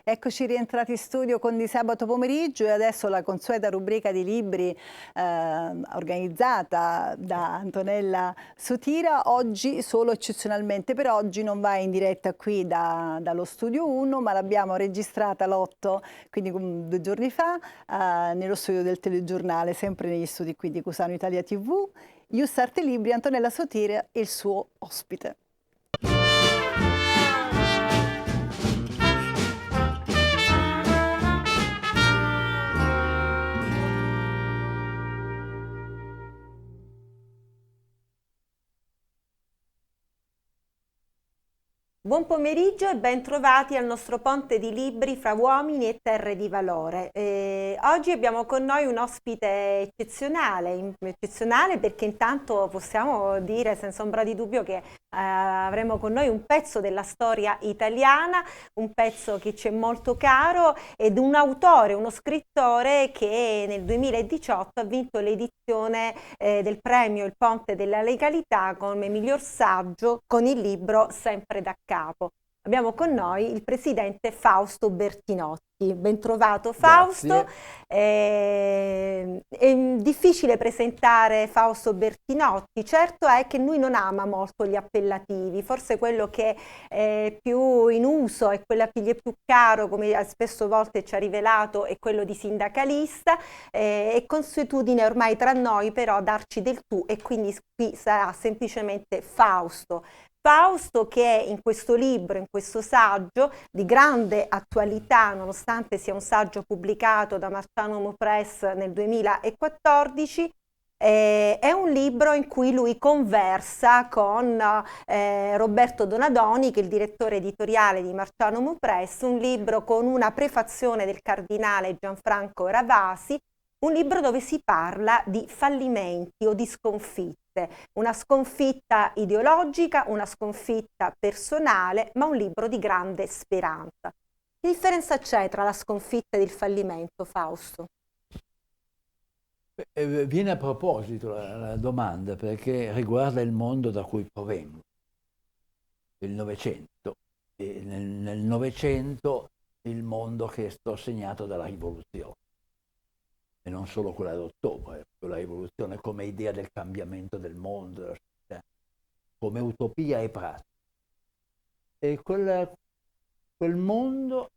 Eccoci rientrati in studio con Di Sabato Pomeriggio e adesso la consueta rubrica di libri organizzata da Antonella Sotira. Oggi, solo eccezionalmente per oggi, non va in diretta qui dallo Studio 1, ma l'abbiamo registrata l'8, quindi 2 giorni fa, nello studio del telegiornale, sempre negli studi qui di Cusano Italia TV. Ius Arte Libri, Antonella Sotira e il suo ospite. Buon pomeriggio e ben trovati al nostro ponte di libri fra uomini e terre di valore. Oggi abbiamo con noi un ospite eccezionale perché intanto possiamo dire senza ombra di dubbio che avremo con noi un pezzo della storia italiana, un pezzo che ci è molto caro ed un autore, uno scrittore che nel 2018 ha vinto l'edizione del premio Il Ponte della Legalità come miglior saggio con il libro Sempre da capo. Abbiamo con noi il presidente Fausto Bertinotti. Ben trovato Fausto. È difficile presentare Fausto Bertinotti, certo è che lui non ama molto gli appellativi, forse quello che è più in uso e quello che gli è più caro, come spesso volte ci ha rivelato, è quello di sindacalista. È consuetudine ormai tra noi però darci del tu e quindi qui sarà semplicemente Fausto. Fausto che in questo libro, in questo saggio di grande attualità, nonostante sia un saggio pubblicato da Marciano Press nel 2014, è un libro in cui lui conversa con Roberto Donadoni, che è il direttore editoriale di Marciano Press, un libro con una prefazione del cardinale Gianfranco Ravasi, un libro dove si parla di fallimenti o di sconfitte, una sconfitta ideologica, una sconfitta personale, ma un libro di grande speranza. Che differenza c'è tra la sconfitta ed il fallimento, Fausto? Viene a proposito la domanda perché riguarda il mondo da cui provengo, il Novecento. E nel Novecento il mondo che è stato segnato dalla rivoluzione. E non solo quella d'ottobre, quella rivoluzione come idea del cambiamento del mondo, della società, come utopia e pratica. E quel mondo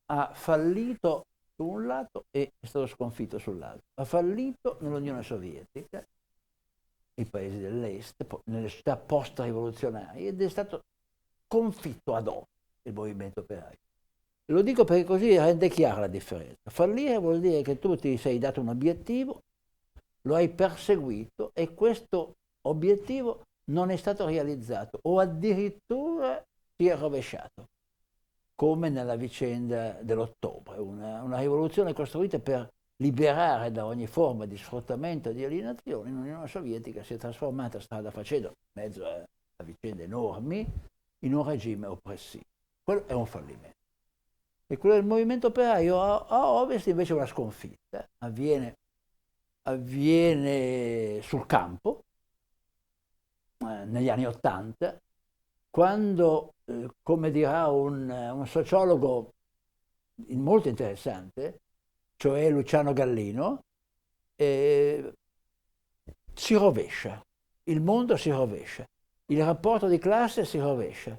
ha fallito su un lato e è stato sconfitto sull'altro. Ha fallito nell'Unione Sovietica, i paesi dell'Est, nelle città post-rivoluzionarie, ed è stato sconfitto ad ovest, il movimento operaio. Lo dico perché così rende chiara la differenza. Fallire vuol dire che tu ti sei dato un obiettivo, lo hai perseguito e questo obiettivo non è stato realizzato o addirittura si è rovesciato, come nella vicenda dell'ottobre, una rivoluzione costruita per liberare da ogni forma di sfruttamento e di alienazione. L'Unione Sovietica si è trasformata, strada facendo, in mezzo a vicende enormi, in un regime oppressivo. Quello è un fallimento. E quello del movimento operaio a ovest invece è una sconfitta, avviene sul campo, negli anni '80, quando, come dirà un sociologo molto interessante, cioè Luciano Gallino, si rovescia, il mondo si rovescia, il rapporto di classe si rovescia.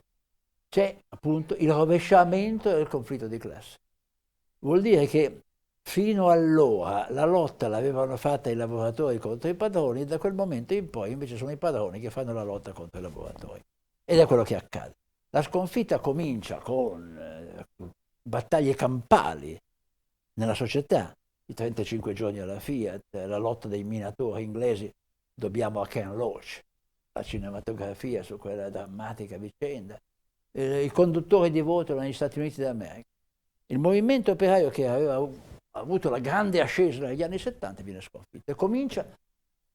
C'è appunto il rovesciamento del conflitto di classe. Vuol dire che fino allora la lotta l'avevano fatta i lavoratori contro i padroni e da quel momento in poi invece sono i padroni che fanno la lotta contro i lavoratori. Ed è quello che accade. La sconfitta comincia con battaglie campali nella società, i 35 giorni alla Fiat, la lotta dei minatori inglesi, dobbiamo a Ken Loach, la cinematografia su quella drammatica vicenda, i conduttori di voto negli Stati Uniti d'America. Il movimento operaio che aveva avuto la grande ascesa negli anni '70 viene sconfitto e comincia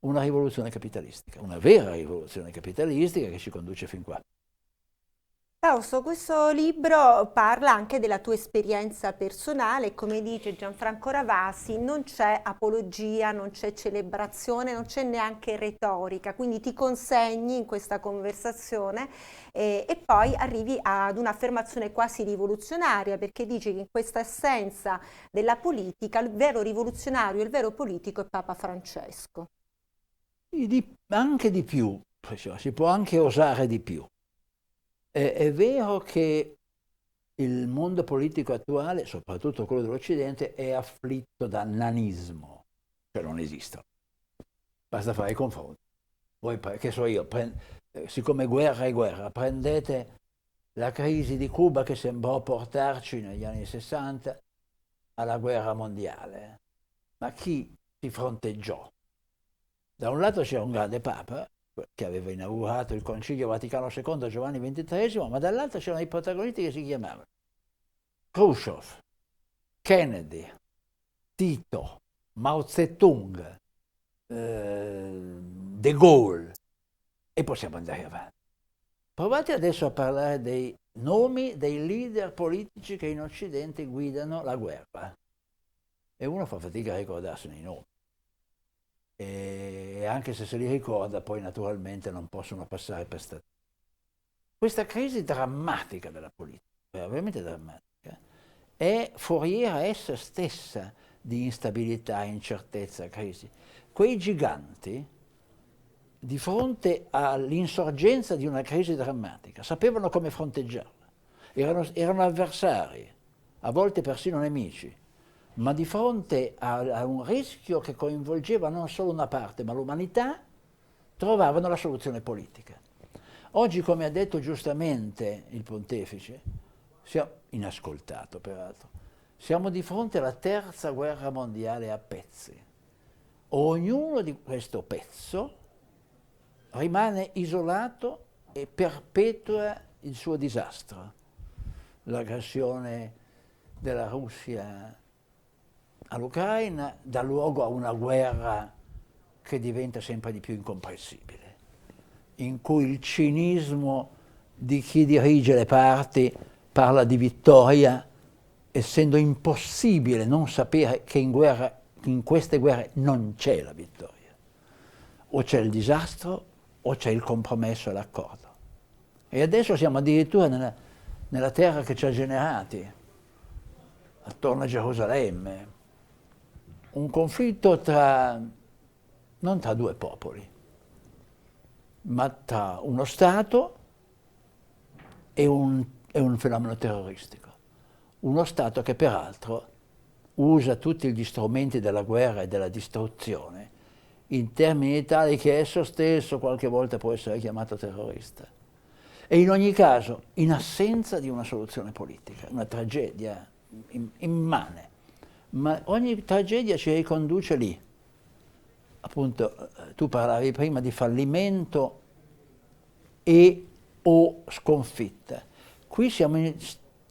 una rivoluzione capitalistica, una vera rivoluzione capitalistica che ci conduce fin qua. Fausto, questo libro parla anche della tua esperienza personale, come dice Gianfranco Ravasi, non c'è apologia, non c'è celebrazione, non c'è neanche retorica, quindi ti consegni in questa conversazione e poi arrivi ad un'affermazione quasi rivoluzionaria, perché dici che in questa assenza della politica il vero rivoluzionario, il vero politico è Papa Francesco. Anche di più, si può anche osare di più. È vero che il mondo politico attuale, soprattutto quello dell'Occidente, è afflitto da nanismo, cioè non esistono. Basta fare i confronti. Voi, che so io, siccome guerra è guerra, prendete la crisi di Cuba che sembrò portarci negli anni 60 alla guerra mondiale. Ma chi si fronteggiò? Da un lato c'era un grande Papa, che aveva inaugurato il Concilio Vaticano II Giovanni XXIII, ma dall'altro c'erano i protagonisti che si chiamavano Khrushchev, Kennedy, Tito, Mao Zedong, De Gaulle, e possiamo andare avanti. Provate adesso a parlare dei nomi dei leader politici che in Occidente guidano la guerra. E uno fa fatica a ricordarsene i nomi. E anche se se li ricorda, poi naturalmente non possono passare per statistiche. Questa crisi drammatica della politica, veramente drammatica, è foriera essa stessa di instabilità, incertezza, crisi. Quei giganti, di fronte all'insorgenza di una crisi drammatica, sapevano come fronteggiarla. Erano avversari, a volte persino nemici, ma di fronte a un rischio che coinvolgeva non solo una parte, ma l'umanità, trovavano la soluzione politica. Oggi, come ha detto giustamente il pontefice, inascoltato peraltro, siamo di fronte alla terza guerra mondiale a pezzi. Ognuno di questo pezzo rimane isolato e perpetua il suo disastro. L'aggressione della Russia all'Ucraina dà luogo a una guerra che diventa sempre di più incomprensibile, in cui il cinismo di chi dirige le parti parla di vittoria, essendo impossibile non sapere che in queste guerre non c'è la vittoria. O c'è il disastro o c'è il compromesso e l'accordo. E adesso siamo addirittura nella terra che ci ha generati, attorno a Gerusalemme, un conflitto non tra due popoli, ma tra uno Stato e un fenomeno terroristico. Uno Stato che peraltro usa tutti gli strumenti della guerra e della distruzione in termini tali che esso stesso qualche volta può essere chiamato terrorista. E in ogni caso, in assenza di una soluzione politica, una tragedia immane. Ma ogni tragedia ci riconduce lì. Appunto, tu parlavi prima di fallimento e o sconfitta. Qui siamo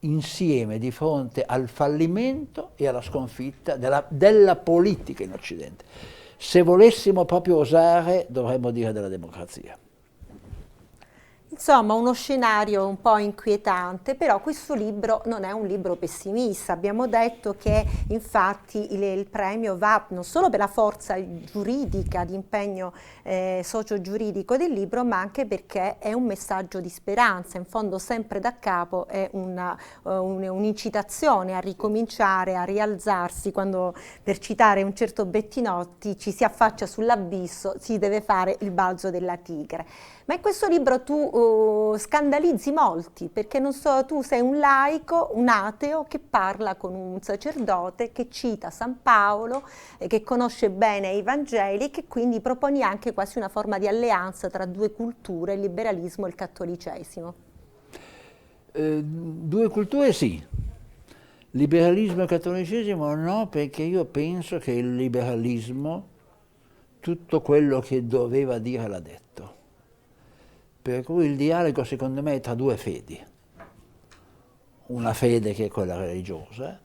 insieme di fronte al fallimento e alla sconfitta della politica in Occidente. Se volessimo proprio osare, dovremmo dire della democrazia. Insomma, uno scenario un po' inquietante, però questo libro non è un libro pessimista. Abbiamo detto che infatti il premio va non solo per la forza giuridica, di impegno socio-giuridico del libro, ma anche perché è un messaggio di speranza. In fondo sempre da capo è un'incitazione a ricominciare, a rialzarsi. Quando, per citare un certo Bettinotti, ci si affaccia sull'abisso, si deve fare il balzo della tigre. Ma in questo libro tu scandalizzi molti, perché non so, tu sei un laico, un ateo che parla con un sacerdote che cita San Paolo, che conosce bene i Vangeli e che quindi proponi anche quasi una forma di alleanza tra due culture, il liberalismo e il cattolicesimo. Due culture sì, liberalismo e cattolicesimo no, perché io penso che il liberalismo tutto quello che doveva dire l'ha detto. Per cui il dialogo secondo me è tra due fedi. Una fede che è quella religiosa,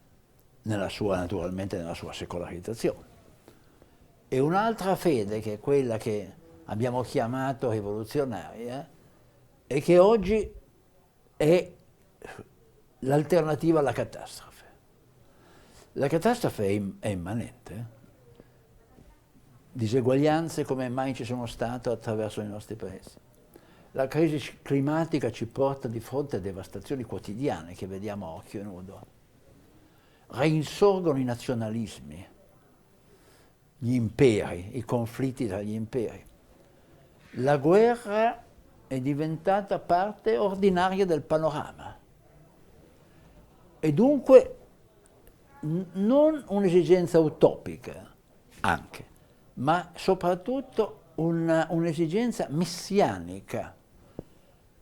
naturalmente nella sua secolarizzazione, e un'altra fede che è quella che abbiamo chiamato rivoluzionaria e che oggi è l'alternativa alla catastrofe. La catastrofe è immanente. Diseguaglianze come mai ci sono state attraverso i nostri paesi. La crisi climatica ci porta di fronte a devastazioni quotidiane che vediamo a occhio nudo. Reinsorgono i nazionalismi, gli imperi, i conflitti tra gli imperi. La guerra è diventata parte ordinaria del panorama e dunque non un'esigenza utopica anche, ma soprattutto un'esigenza messianica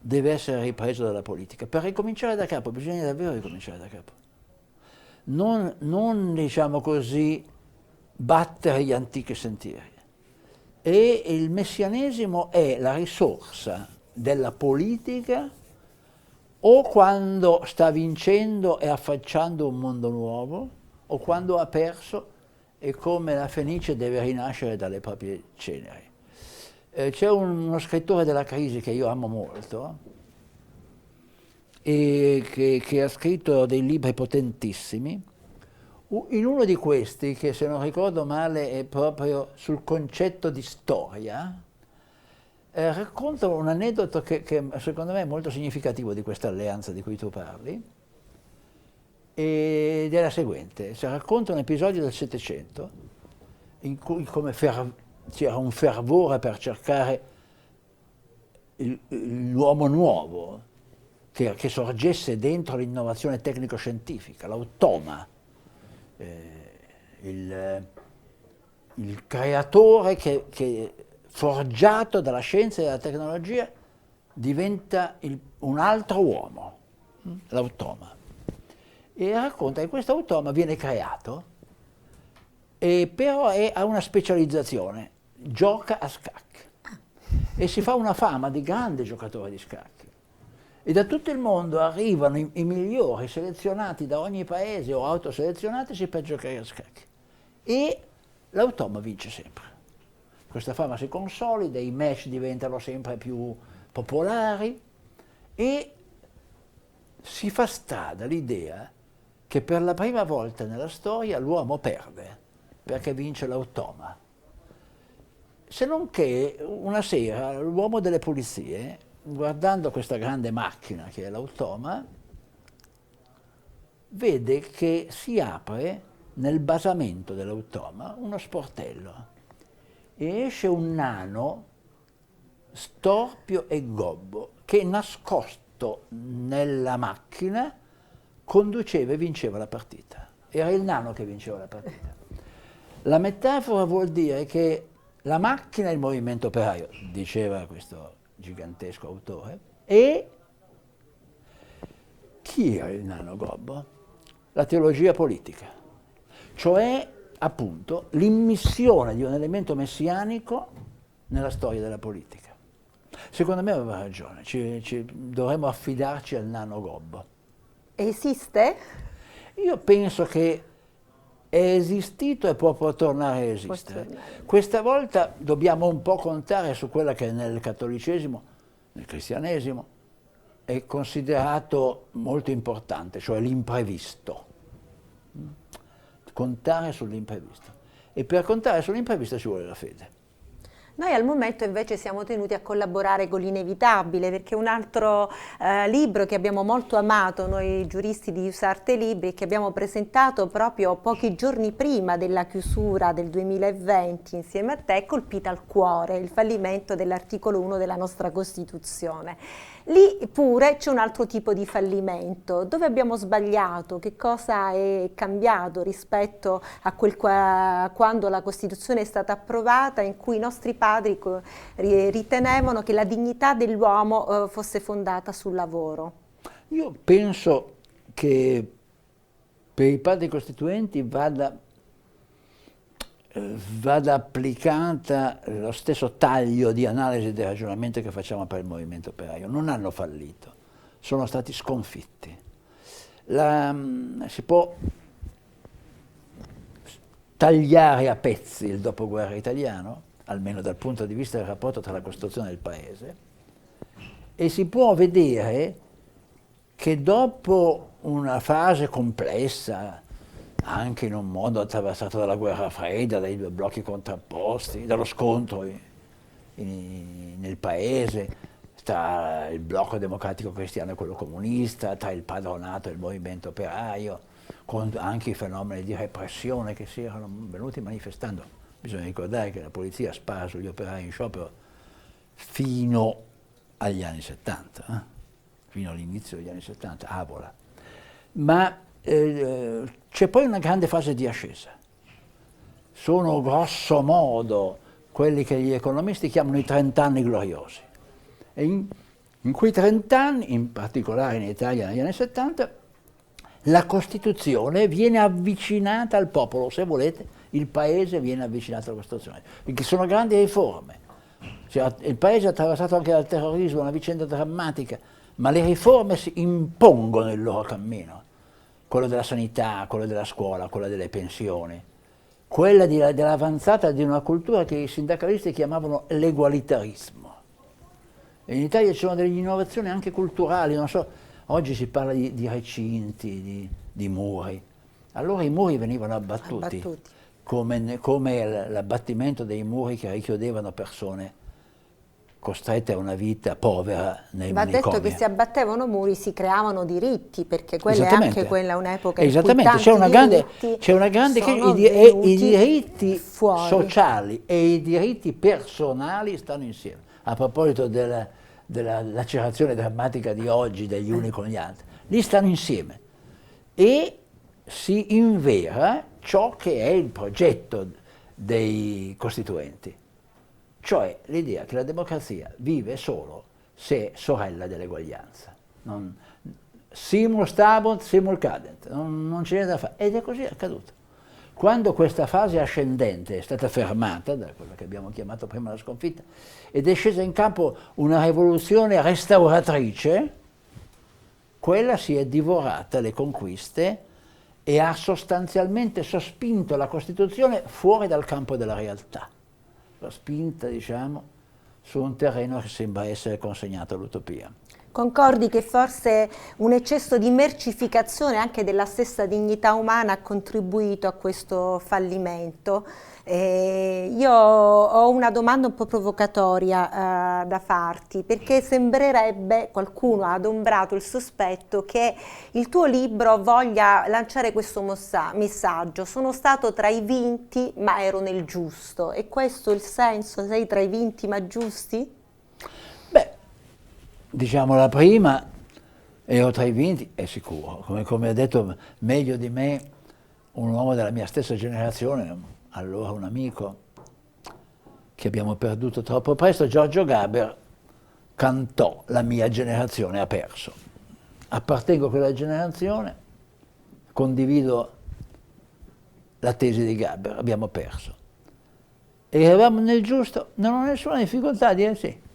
deve essere ripresa dalla politica. Per ricominciare da capo bisogna davvero ricominciare da capo. Non diciamo così, battere gli antichi sentieri. E il messianesimo è la risorsa della politica o quando sta vincendo e affacciando un mondo nuovo, o quando ha perso e come la Fenice deve rinascere dalle proprie ceneri. C'è uno scrittore della crisi che io amo molto e che ha scritto dei libri potentissimi. In uno di questi, che se non ricordo male è proprio sul concetto di storia, racconta un aneddoto che secondo me è molto significativo di questa alleanza di cui tu parli, ed è la seguente. Si racconta un episodio del Settecento in cui c'era un fervore per cercare l'uomo nuovo che sorgesse dentro l'innovazione tecnico-scientifica, l'automa, il creatore che forgiato dalla scienza e dalla tecnologia diventa un altro uomo, l'automa. E racconta che questo automa viene creato e però ha una specializzazione, gioca a scacchi e si fa una fama di grande giocatore di scacchi. E da tutto il mondo arrivano i migliori selezionati da ogni paese o autoselezionatisi per giocare a scacchi. E l'automa vince sempre. Questa fama si consolida, i match diventano sempre più popolari e si fa strada l'idea che per la prima volta nella storia l'uomo perde perché vince l'automa. Se non che una sera l'uomo delle pulizie, guardando questa grande macchina che è l'automa, vede che si apre nel basamento dell'automa uno sportello e esce un nano storpio e gobbo che, nascosto nella macchina, conduceva e vinceva la partita. Era il nano che vinceva la partita. La metafora vuol dire che la macchina è il movimento operaio, diceva questo gigantesco autore, e chi era il nano gobbo? La teologia politica, cioè appunto l'immissione di un elemento messianico nella storia della politica. Secondo me aveva ragione, dovremmo affidarci al nano gobbo. Esiste? Io penso che è esistito e può tornare a esistere. Questa volta dobbiamo un po' contare su quella che nel cattolicesimo, nel cristianesimo, è considerato molto importante, cioè l'imprevisto. Contare sull'imprevisto. E per contare sull'imprevisto ci vuole la fede. Noi al momento invece siamo tenuti a collaborare con l'Inevitabile, perché un altro libro che abbiamo molto amato noi giuristi di Usarte Libri e che abbiamo presentato proprio pochi giorni prima della chiusura del 2020 insieme a te, è Colpita al cuore, il fallimento dell'articolo 1 della nostra Costituzione. Lì pure c'è un altro tipo di fallimento. Dove abbiamo sbagliato? Che cosa è cambiato rispetto a quando la Costituzione è stata approvata, in cui i nostri padri ritenevano che la dignità dell'uomo fosse fondata sul lavoro? Io penso che per i padri costituenti vada applicata lo stesso taglio di analisi e di ragionamento che facciamo per il movimento operaio. Non hanno fallito, sono stati sconfitti. Si può tagliare a pezzi il dopoguerra italiano, almeno dal punto di vista del rapporto tra la costruzione del paese, e si può vedere che dopo una fase complessa, anche in un mondo attraversato dalla guerra fredda, dai due blocchi contrapposti, dallo scontro nel paese, tra il blocco democratico cristiano e quello comunista, tra il padronato e il movimento operaio, con anche i fenomeni di repressione che si erano venuti manifestando. Bisogna ricordare che la polizia spara sugli operai in sciopero fino agli anni 70, fino all'inizio degli anni 70, Avola. Ma c'è poi una grande fase di ascesa. Sono grosso modo quelli che gli economisti chiamano i 30 anni gloriosi. E in quei 30 anni, in particolare in Italia negli anni 70, la Costituzione viene avvicinata al popolo, se volete, il Paese viene avvicinato alla Costituzione, perché sono grandi riforme. Cioè, il Paese è attraversato anche dal terrorismo, una vicenda drammatica, ma le riforme si impongono il loro cammino, quello della sanità, quello della scuola, quello delle pensioni, quella dell'avanzata di una cultura che i sindacalisti chiamavano l'egualitarismo. E in Italia ci sono delle innovazioni anche culturali, non so, oggi si parla di recinti, di muri. Allora i muri venivano abbattuti. Come l'abbattimento dei muri che richiudevano persone costrette a una vita povera nei manicomi. Va detto che si abbattevano muri, si creavano diritti, perché quella è anche quella un'epoca in cui c'è una grande i diritti fuori. Sociali e i diritti personali stanno insieme. A proposito della lacerazione drammatica di oggi degli uni con gli altri, lì stanno insieme e si invera ciò che è il progetto dei costituenti, cioè l'idea che la democrazia vive solo se è sorella dell'eguaglianza. Simul stabunt, simul cadent, non c'è niente da fare. Ed è così accaduto. Quando questa fase ascendente è stata fermata, da quello che abbiamo chiamato prima la sconfitta, ed è scesa in campo una rivoluzione restauratrice, quella si è divorata le conquiste e ha sostanzialmente sospinto la Costituzione fuori dal campo della realtà. L'ha spinta, diciamo, su un terreno che sembra essere consegnato all'utopia. Concordi che forse un eccesso di mercificazione anche della stessa dignità umana ha contribuito a questo fallimento? Io ho una domanda un po' provocatoria da farti, perché sembrerebbe, qualcuno ha adombrato il sospetto che il tuo libro voglia lanciare questo messaggio: sono stato tra i vinti ma ero nel giusto. È questo il senso? Sei tra i vinti ma giusti? Beh, diciamo la prima, ero tra i vinti, è sicuro, come ha detto meglio di me un uomo della mia stessa generazione, allora un amico che abbiamo perduto troppo presto, Giorgio Gaber, cantò "La mia generazione ha perso". Appartengo a quella generazione, condivido la tesi di Gaber, abbiamo perso. E eravamo nel giusto, non ho nessuna difficoltà a dire sì.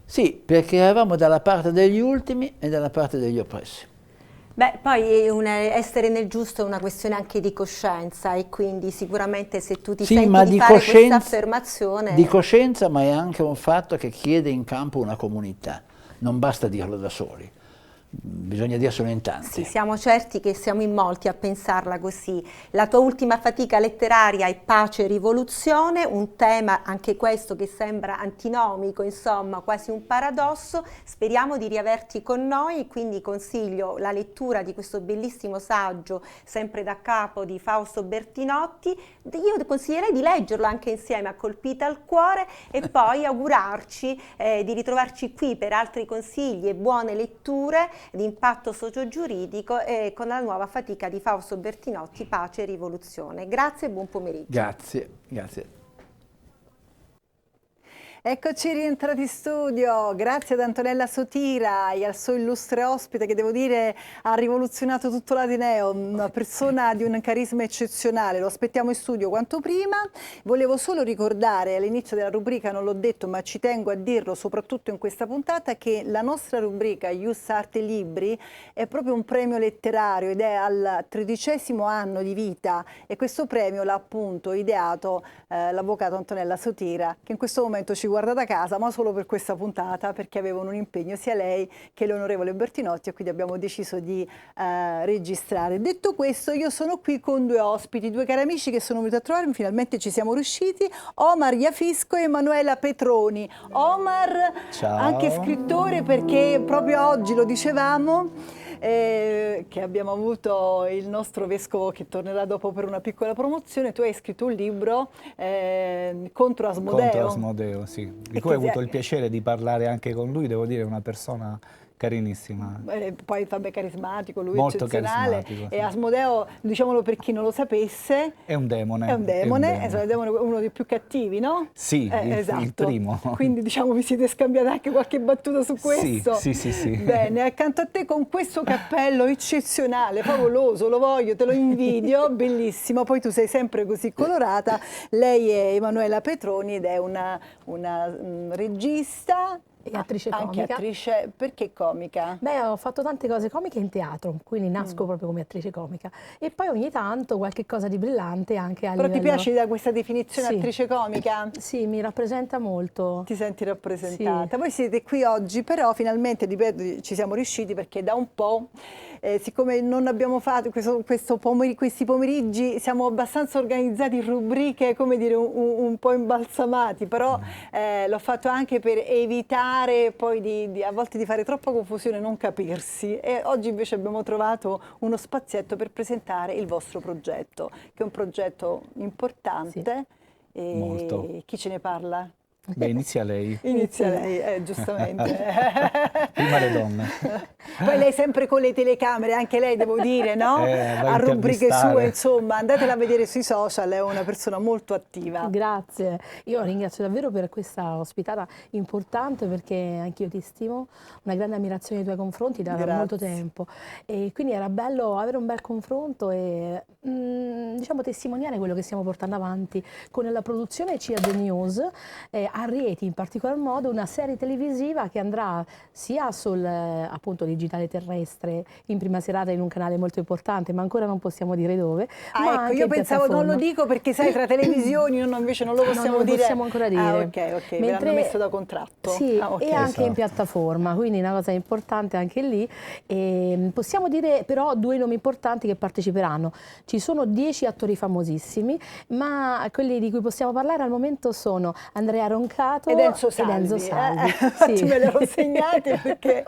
Sì, perché eravamo dalla parte degli ultimi e dalla parte degli oppressi. Beh, poi essere nel giusto è una questione anche di coscienza, e quindi sicuramente se tu ti senti di fare questa affermazione... Di coscienza, ma è anche un fatto che chiede in campo una comunità, non basta dirlo da soli. Bisogna dirselo in tanti. Sì, siamo certi che siamo in molti a pensarla così. La tua ultima fatica letteraria è Pace e Rivoluzione, un tema anche questo che sembra antinomico, insomma quasi un paradosso. Speriamo di riaverti con noi, quindi consiglio la lettura di questo bellissimo saggio, sempre da capo, di Fausto Bertinotti. Io consiglierei di leggerlo anche insieme a Colpita al cuore, e poi augurarci di ritrovarci qui per altri consigli e buone letture di impatto sociogiuridico con la nuova fatica di Fausto Bertinotti, Pace e Rivoluzione. Grazie e buon pomeriggio. Grazie, grazie. Eccoci rientrati in studio, grazie ad Antonella Sotira e al suo illustre ospite che devo dire ha rivoluzionato tutto l'Ateneo, una persona di un carisma eccezionale, lo aspettiamo in studio quanto prima. Volevo solo ricordare all'inizio della rubrica, non l'ho detto ma ci tengo a dirlo soprattutto in questa puntata, che la nostra rubrica Ius Arte Libri è proprio un premio letterario ed è al 13° anno di vita, e questo premio l'ha appunto ideato l'avvocato Antonella Sotira, che in questo momento ci guarda da casa, ma solo per questa puntata, perché avevano un impegno sia lei che l'onorevole Bertinotti, e quindi abbiamo deciso di registrare. Detto questo, io sono qui con due ospiti, due cari amici che sono venuti a trovarmi, finalmente ci siamo riusciti, Omar Iafisco e Emanuela Petroni. Omar, ciao, anche scrittore, perché proprio oggi lo dicevamo, che abbiamo avuto il nostro vescovo che tornerà dopo per una piccola promozione. Tu hai scritto un libro contro Asmodeo. Contro Asmodeo, sì, di cui ho avuto il piacere di parlare anche con lui, devo dire, è una persona carinissima. Poi vabbè, carismatico, lui molto eccezionale. carismatico, E sì. Asmodeo, diciamolo per chi non lo sapesse, È un demone. è un demone, è uno dei più cattivi, no? Sì, esatto. il primo. Quindi diciamo vi siete scambiati anche qualche battuta su questo. Sì. Bene, accanto a te con questo cappello eccezionale, favoloso, lo voglio, te lo invidio, bellissimo. Poi tu sei sempre così colorata. Lei è Emanuela Petroni ed è una regista. E attrice anche comica. Attrice, perché comica? Beh, ho fatto tante cose comiche in teatro, quindi nasco proprio come attrice comica. E poi ogni tanto qualche cosa di brillante anche a Però livello... ti piace da questa definizione Sì. attrice comica? Sì, mi rappresenta molto. Ti senti rappresentata? Sì. Voi siete qui oggi, però finalmente, ripeto, ci siamo riusciti perché da un po', siccome non abbiamo fatto questi pomeriggi, siamo abbastanza organizzati in rubriche, come dire, un po' imbalsamati, però l'ho fatto anche per evitare poi a volte di fare troppa confusione e non capirsi, e oggi invece abbiamo trovato uno spazietto per presentare il vostro progetto, che è un progetto importante. Sì. E Molto. chi ce ne parla? Beh, inizia lei. Inizia lei, giustamente. Prima le donne. Poi lei sempre con le telecamere, anche lei devo dire, no? Va A rubriche intervistare. sue, insomma, andatela a vedere sui social, è una persona molto attiva. Grazie, io ringrazio davvero per questa ospitata importante, perché anch'io ti stimo, una grande ammirazione nei tuoi confronti da Grazie. molto tempo, e quindi era bello avere un bel confronto e diciamo testimoniare quello che stiamo portando avanti con la produzione CIA The News, a Rieti in particolar modo, una serie televisiva che andrà sia sul appunto digitale terrestre in prima serata in un canale molto importante, ma ancora non possiamo dire dove. Ma Ecco, anche io in pensavo, non lo piattaforma. dico perché sai, tra televisioni invece non lo possiamo non lo dire. possiamo ancora dire. Ah, ok, ve l'hanno messo da contratto. Sì, Ah, ok. e anche Esatto. in piattaforma, quindi una cosa importante anche lì. E possiamo dire però due nomi importanti che parteciperanno. Ci sono 10 attori famosissimi, ma quelli di cui possiamo parlare al momento sono Andrea Roncato ed Enzo Salvi. Sì. Infatti me li ero segnati perché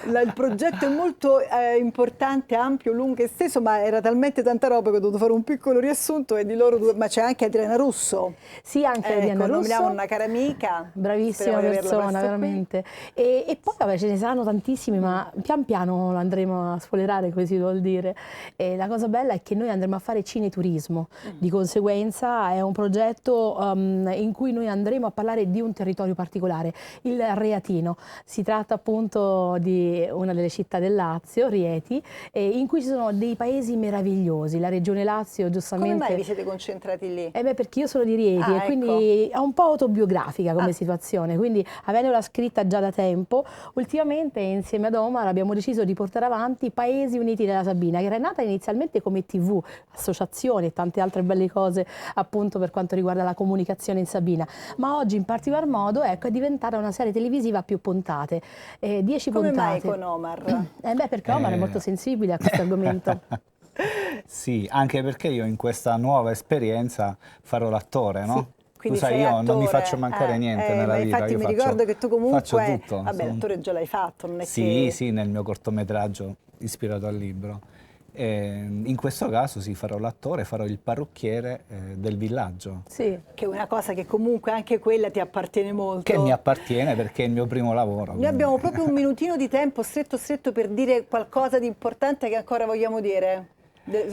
il progetto è molto importante, ampio, lungo e esteso, ma era talmente tanta roba che ho dovuto fare un piccolo riassunto, e di loro due, ma c'è anche Adriana Russo. Sì, anche Adriana Russo. Nominiamo una cara amica. Bravissima Speriamo di averla persona, presto qui. veramente. E poi vabbè, ce ne saranno tantissimi, ma pian piano andremo a spoilerare, come si vuol dire. E la cosa bella è che noi andremo a fare cineturismo, di conseguenza è un progetto in cui noi andremo a parlare di un territorio particolare, il Reatino. Si tratta appunto di una delle città del Lazio, Rieti, in cui ci sono dei paesi meravigliosi. La regione Lazio, giustamente... Come mai vi siete concentrati lì? Beh, perché io sono di Rieti, e quindi è un po' autobiografica come situazione, quindi avendola scritta già da tempo, ultimamente insieme ad Omar abbiamo deciso di portare avanti Paesi Uniti della Sabina, che era nata inizialmente come TV, associazione e tante altre belle cose appunto per quanto riguarda la comunicazione in Sabina, ma oggi in particolar modo è diventata una serie televisiva a più puntate, 10 Come puntate. mai con Omar? Beh, perché Omar è molto sensibile a questo argomento. Sì, anche perché io in questa nuova esperienza farò l'attore, no? Sì. Tu Quindi sai, sei io attore. non mi faccio mancare niente nella ma vita. infatti io mi faccio, ricordo che tu comunque, faccio tutto. vabbè, l'attore già l'hai fatto, non è Sì, che... sì, nel mio cortometraggio ispirato al libro. In questo caso sì, farò l'attore, farò il parrucchiere del villaggio. Sì. Che è una cosa che comunque anche quella ti appartiene molto. Che mi appartiene perché è il mio primo lavoro. Noi abbiamo proprio un minutino di tempo stretto per dire qualcosa di importante che ancora vogliamo dire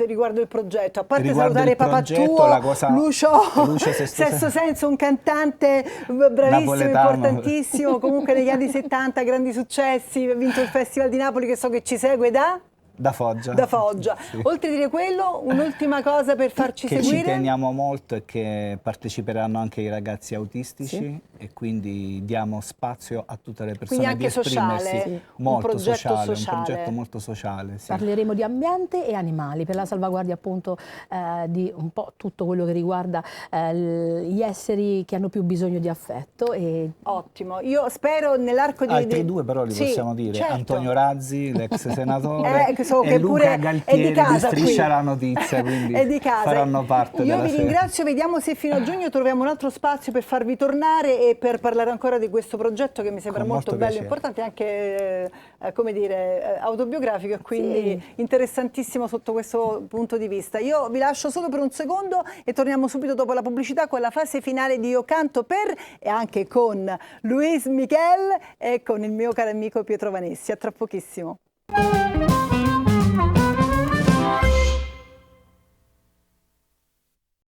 riguardo il progetto, a parte Riguardo salutare il papà progetto, tuo, la cosa- Lucio Sesto Senso, un cantante bravissimo, Napoletano. importantissimo, comunque negli anni 70 grandi successi, ha vinto il Festival di Napoli, che so che ci segue da... Da Foggia. Da Foggia. Sì. Oltre a dire quello, un'ultima cosa per farci che seguire? ci teniamo molto è che parteciperanno anche i ragazzi autistici, Sì. e quindi diamo spazio a tutte le persone Quindi anche di esprimersi. sociale, sì. Molto Un progetto sociale, un sociale. progetto molto sociale. Sì. Parleremo di ambiente e animali per la salvaguardia appunto di un po' tutto quello che riguarda gli esseri che hanno più bisogno di affetto. E... Ottimo, io spero nell'arco di... Altri due però li Sì, possiamo dire, certo. Antonio Razzi, l'ex senatore, che so e che Luca pure è Galtieri di casa Striscia qui. la Notizia, quindi È di casa. faranno parte Io della vi serie. ringrazio, vediamo se fino a giugno troviamo un altro spazio per farvi tornare e per parlare ancora di questo progetto che mi sembra Con molto molto bello e piacere. importante, anche come dire, autobiografico, e quindi interessantissimo sotto questo punto di vista. Io vi lascio solo per un secondo e torniamo subito dopo la pubblicità con la fase finale di Io canto per, e anche con Luis Michel e con il mio caro amico Pietro Vanessi. A tra pochissimo.